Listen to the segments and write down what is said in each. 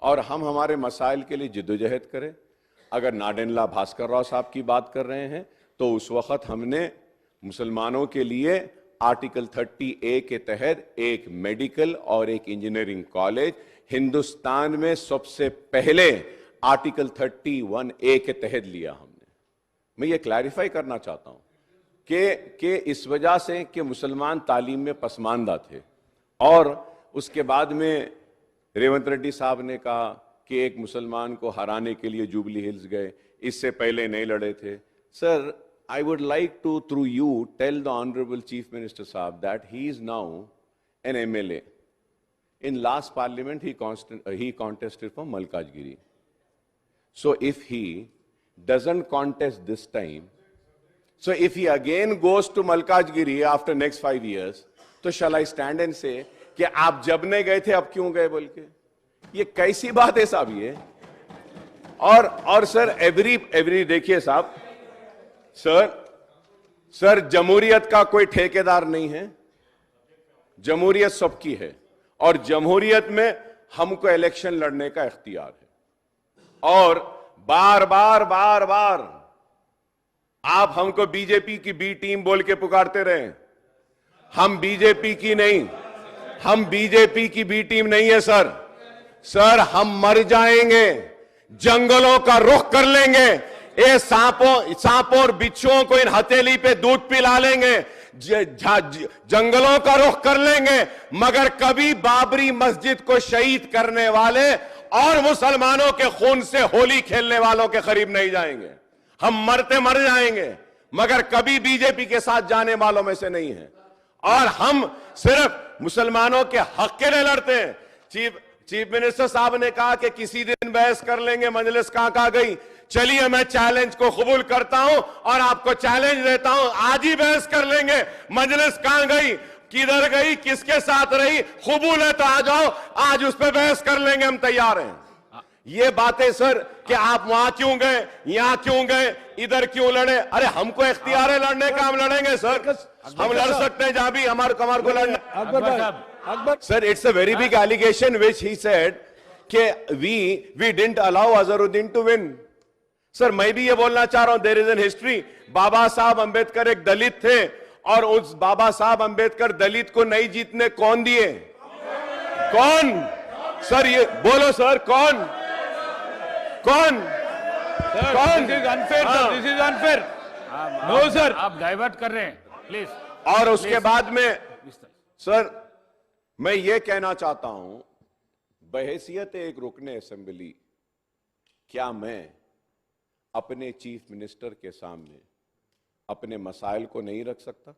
और हम हमारे मसाइल के लिए जिद्दोजहद करें। अगर नाडेनला भास्कर राव साहब की बात कर रहे हैं तो उस वक्त हमने मुसलमानों के लिए आर्टिकल 30A के तहत एक मेडिकल और एक इंजीनियरिंग कॉलेज हिंदुस्तान में सबसे पहले आर्टिकल 31A के तहत लिया हमने। मैं ये क्लैरिफाई करना चाहता हूं कि इस वजह से कि मुसलमान तालीम में पसमानदा थे, और उसके बाद में रेवंत रेड्डी साहब ने कहा कि एक मुसलमान को हराने के लिए जुबली हिल्स गए, इससे पहले नहीं लड़े थे। Sir, I would like to, through you, tell the Honorable Chief Minister Saab that he is now an MLA. In last parliament, he contested for Malkajgiri. So if he doesn't contest this time, so if he again goes to Malkajgiri after next 5 years, तो shall I stand and say कि आप जब नहीं गए थे अब क्यों गए बोल के? ये कैसी बात है साहब ये? और सर एवरी देखिए साहब, सर जमहूरियत का कोई ठेकेदार नहीं है, जमहूरियत सबकी है, और जमहूरियत में हमको इलेक्शन लड़ने का इख्तियार है। और बार बार आप हमको बीजेपी की बी टीम बोल के पुकारते रहे। हम बीजेपी की नहीं, हम बीजेपी की बी टीम नहीं है सर हम मर जाएंगे, जंगलों का रुख कर लेंगे, ये सांपों और बिच्छुओं को इन हथेली पे दूध पिला लेंगे, जंगलों का रुख कर लेंगे, मगर कभी बाबरी मस्जिद को शहीद करने वाले और मुसलमानों के खून से होली खेलने वालों के करीब नहीं जाएंगे। हम मरते मर जाएंगे, मगर कभी बीजेपी के साथ जाने वालों में से नहीं है। और हम सिर्फ मुसलमानों के हक के लिए लड़ते हैं। चीफ मिनिस्टर साहब ने कहा कि किसी दिन बहस कर लेंगे, मजलिस कहां गई? चलिए मैं चैलेंज को कबूल करता हूं और आपको चैलेंज देता हूं, आज ही बहस कर लेंगे। मजलिस कहां गई, किधर गई, किसके साथ रही? कबूल है तो आ जाओ, आज उस पर बहस कर लेंगे, हम तैयार हैं। ये बातें सर कि आप वहां क्यों गए, यहां क्यों गए, इधर क्यों लड़े? अरे हमको इख्तियार है लड़ने का, हम लड़ेंगे सर, हम लड़ सकते हैं जहां भी हमारे कमर को लड़ना। Sir, it's a very big allegation which he said कि we didn't allow Azharuddin to win. Sir, मैं भी ये बोलना चाह रहा हूं, there is an history. Baba Saheb Ambedkar एक दलित थे, और उस बाबा साहब अंबेडकर दलित को नहीं जीतने कौन दिए? कौन? सर ये बोलो सर, कौन? This is unfair sir, this is unfair. No sir, आप डाइवर्ट कर रहे हैं प्लीज। और उसके बाद में सर मैं ये कहना चाहता हूं, बहैसियत एक रुकने असेंबली, क्या मैं अपने चीफ मिनिस्टर के सामने अपने मसाइल को नहीं रख सकता?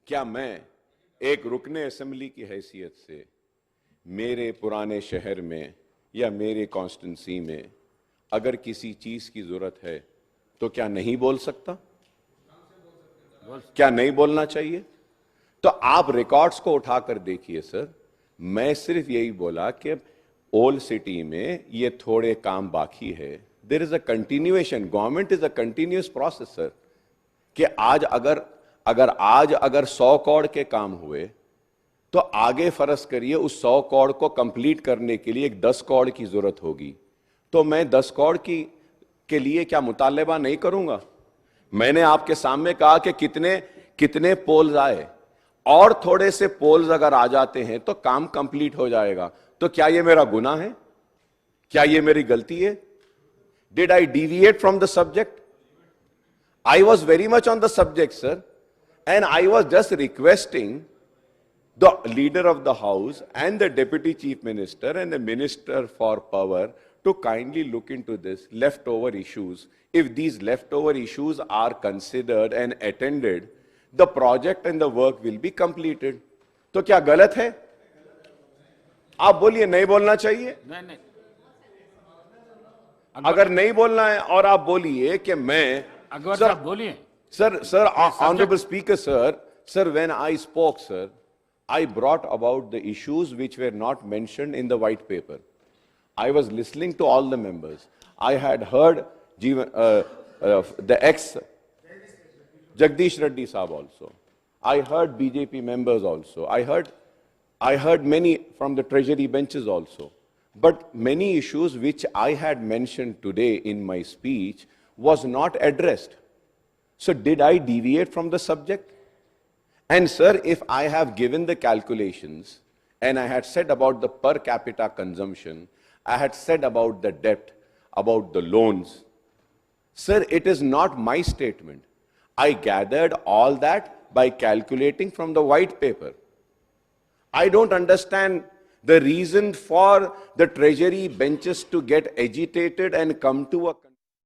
क्या मैं एक रुकने असेंबली की हैसियत से मेरे पुराने शहर में या मेरे कॉन्स्टिट्यूंसी में अगर किसी चीज की जरूरत है तो क्या नहीं बोल सकता? क्या नहीं बोलना चाहिए? तो आप रिकॉर्ड्स को उठाकर देखिए सर, मैं सिर्फ यही बोला कि ओल्ड सिटी में ये थोड़े काम बाकी है। There is a continuation, government is a continuous process sir, कि आज अगर 100 करोड़ के काम हुए तो आगे फर्ज करिए उस 100 करोड़ को कंप्लीट करने के लिए एक 10 करोड़ की जरूरत होगी, तो मैं 10 करोड़ के लिए क्या मुतालबा नहीं करूंगा? मैंने आपके सामने कहा कि कितने पोल्स आए, और थोड़े से पोल्स अगर आ जाते हैं तो काम कंप्लीट हो जाएगा। तो क्या ये मेरा गुनाह है? क्या ये मेरी गलती है? Did I deviate from the subject? I was very much on the subject, sir, and I was just requesting the leader of the house and the deputy chief minister and the minister for power to kindly look into this leftover issues. If these leftover issues are considered and attended, the project and the work will be completed. तो क्या गलत है? आप बोलिए, नहीं बोलना चाहिए? नहीं। अगर नहीं बोलना है और आप बोलिए कि मैं अकबर साहब बोलिए। Sir, honorable speaker, sir, when I spoke, sir, I brought about the issues which were not mentioned in the white paper. I was listening to all the members. I had heard the ex Jagdish Reddy Saab also. I heard BJP members also. I heard many from the treasury benches also. But many issues which I had mentioned today in my speech was not addressed. So did I deviate from the subject? And sir, if I have given the calculations and I had said about the per capita consumption, I had said about the debt, about the loans, sir, it is not my statement. I gathered all that by calculating from the white paper. I don't understand the reason for the treasury benches to get agitated and come to a